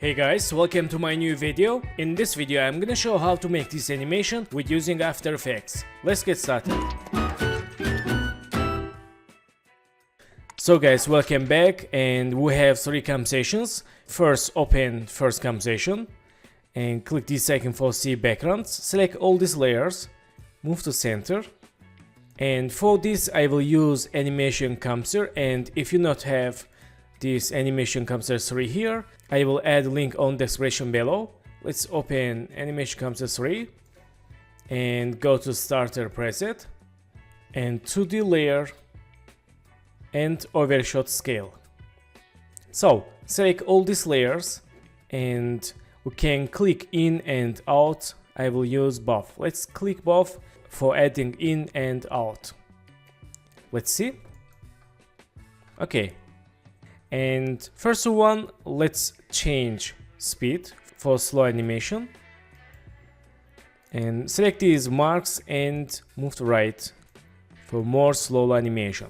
Hey guys, welcome to my new video. In this video I'm gonna show how to make this animation with using After Effects. Let's get started. So guys, welcome back, and we have three compositions. First, open first composition and click this icon for see backgrounds. Select all these layers, move to center, and for this I will use animation composer, and if you not have this animation composer 3 here, I will add a link on description below. Let's open animation composer 3 and go to starter preset and 2D layer and overshot scale. So select all these layers and we can click in and out. I will use both. Let's click both for adding in and out. Let's see. Okay. And first one, let's change speed for slow animation and select these marks and move to right for more slow animation.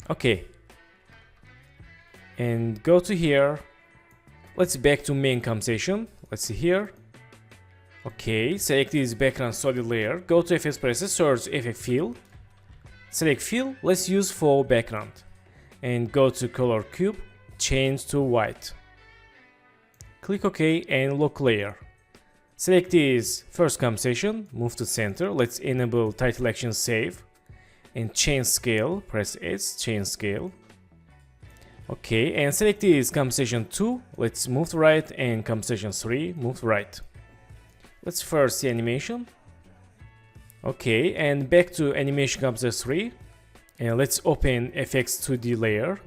Okay, and go to here. Let's back to main composition. Let's see here. Okay, select this background solid layer, go to FX preset, search effect fill, select fill. Let's use for background and go to color cube, change to white. Click OK and lock layer. Select this first composition, move to center. Let's enable title action save and change scale. Press S, change scale. Okay, and select this composition 2. Let's move to right, and composition 3, move to right. Let's first see animation. Okay, and back to animation composer 3. And let's open FX 2D layer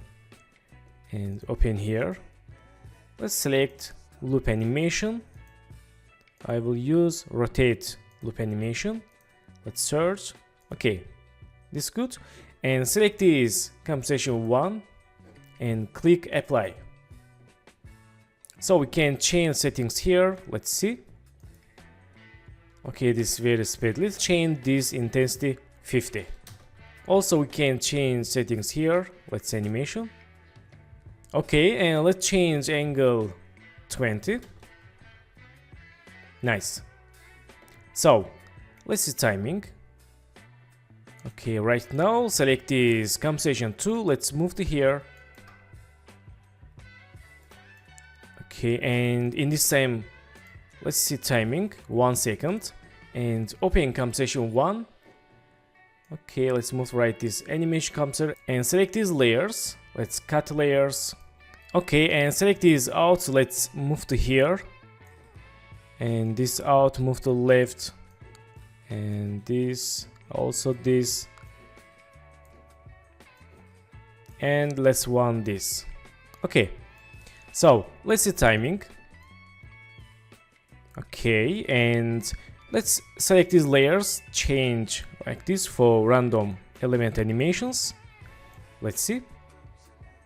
and open here. Let's select loop animation. I will use rotate loop animation. Let's search. Okay, this is good. And select this composition 1 and click apply. So we can change settings here. Let's see. Okay, this is very speed. Let's change this intensity 50. Also, we can change settings here. Let's animation. Okay, and let's change angle 20. Nice. So, let's see timing. Okay, right now, select this composition 2. Let's move to here. Okay, and in this time, let's see timing. 1 second. And open composition 1. Okay, let's move right this animation composer and select these layers. Let's cut layers. Okay, and select these out. Let's move to here. And this out, move to left. And this, also this. And let's want this. Okay, so let's see timing. Okay, and let's select these layers, change like this for random element animations. Let's see.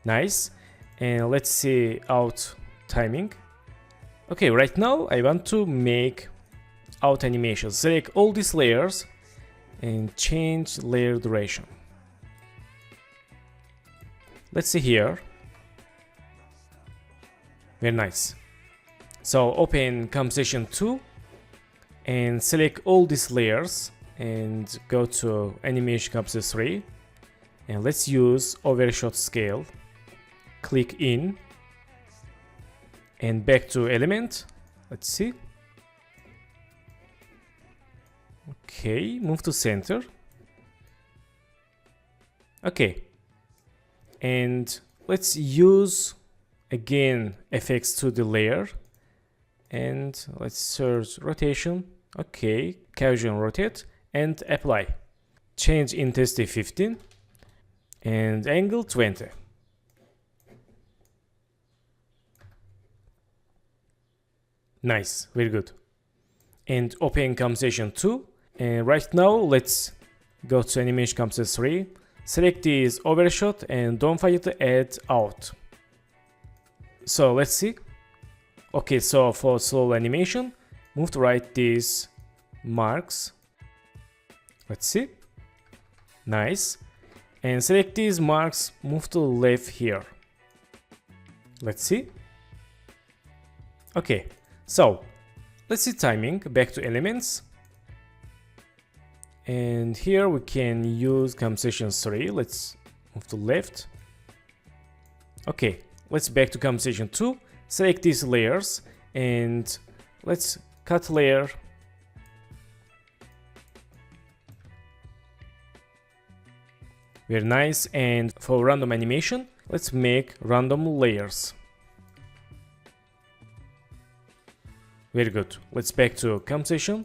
Nice. And let's see out timing. Okay, right now I want to make out animation. Select all these layers and change layer duration. Let's see here. Very nice. So open composition 2 and select all these layers and go to animation composer 3 and let's use overshot scale. Click in and back to element. Let's see. Okay, move to center. Okay, and let's use again FX to the layer and let's search rotation. Okay, casual rotate and apply. Change intensity 15 and angle 20. Nice, very good. And open composition 2. And right now let's go to animation composer 3. Select this overshot and don't forget to add out. So let's see. Okay, so for slow animation, move to right these marks. Let's see. Nice. And select these marks, move to left here. Let's see. Okay, so let's see timing. Back to elements. And here we can use compensation 3. Let's move to left. Okay, let's back to compensation 2. Select these layers and let's cut layer. Very nice. And for random animation, let's make random layers. Very good. Let's back to compensation.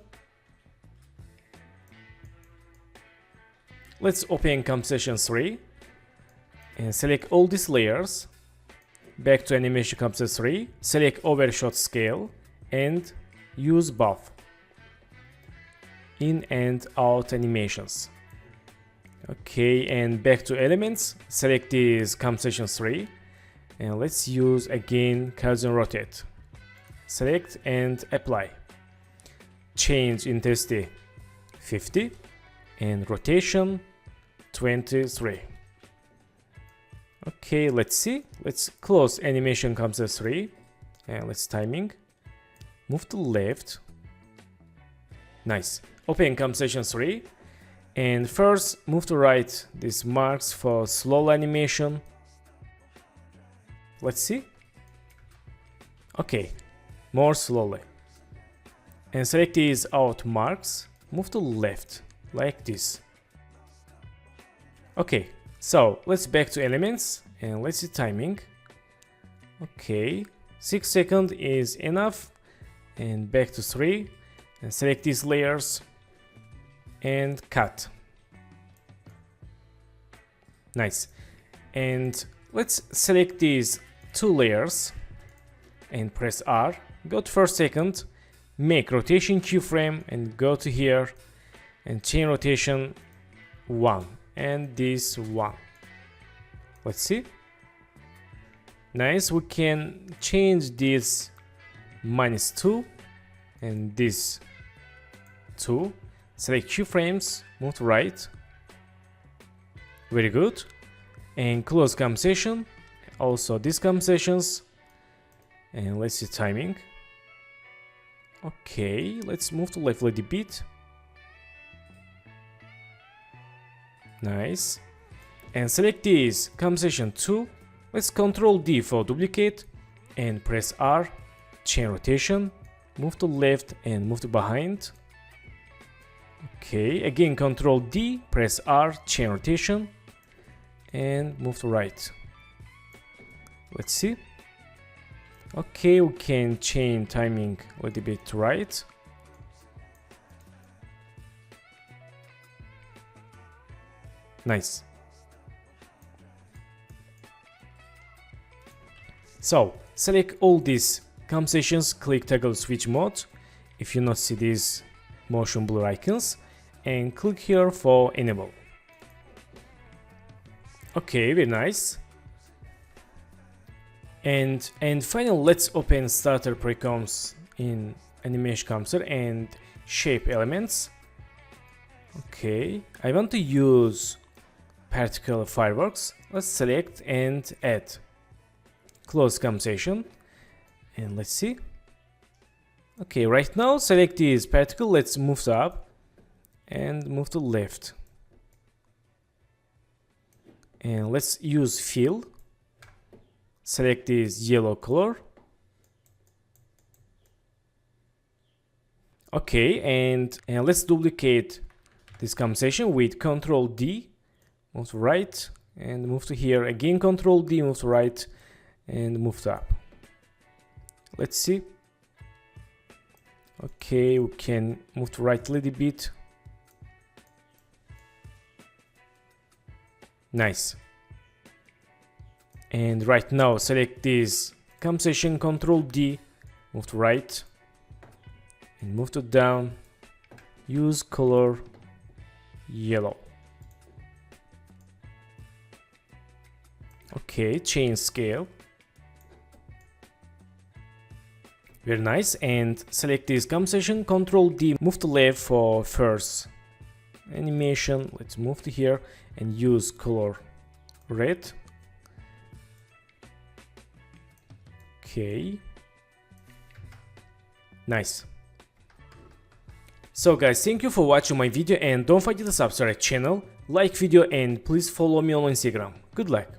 Let's open compensation 3 and select all these layers. Back to animation compensation 3, select overshot scale and use buff. In and out animations. Okay, and back to elements, select this compensation 3 and let's use again Gaussian rotate. Select and apply. Change intensity 50 and rotation 23. Okay, let's see. Let's close animation compensation 3 and let's timing. Move to left. Nice. Open compensation 3 and first move to right these marks for slow animation. Let's see. Okay, more slowly. And select these out marks. Move to left like this. Okay, so let's back to elements and let's see timing. Okay, 6 seconds is enough. And back to 3 and select these layers and cut. Nice. And let's select these 2 layers and press R. Go to first second, make rotation keyframe and go to here and chain rotation 1 and this 1. Let's see. Nice. We can change this -2 and this 2. Select keyframes, move to right. Very good. And close compensation. Also these compensations. And let's see timing. Okay, let's move to left a little bit. Nice. And select this compensation 2. Let's Ctrl D for duplicate and press R. Chain rotation. Move to left and move to behind. Okay, again Ctrl D, press R, chain rotation, and move to right. Let's see. Okay, we can chain timing a little bit to right. Nice. So, select all these compensations, click toggle switch mode if you not see these motion blur icons and click here for enable. Okay, very nice. And finally, let's open starter precomps in animation composer and shape elements. Okay, I want to use particle fireworks. Let's select and add. Close compensation and let's see. Okay, right now select this particle. Let's move to up and move to left. And let's use fill. Select this yellow color. Okay, and let's duplicate this compensation with Ctrl D. Move to right and move to here. Again Ctrl D, move to right and move to up. Let's see. Okay, we can move to right a little bit. Nice. And right now select this compensation, Ctrl D, move to right and move to down. Use color yellow. Okay, change scale. Very nice. And select this compensation, Ctrl D, move to left for first animation. Let's move to here and use color red. Okay. Nice. So guys, thank you for watching my video and don't forget to subscribe channel, like video and please follow me on Instagram. Good luck.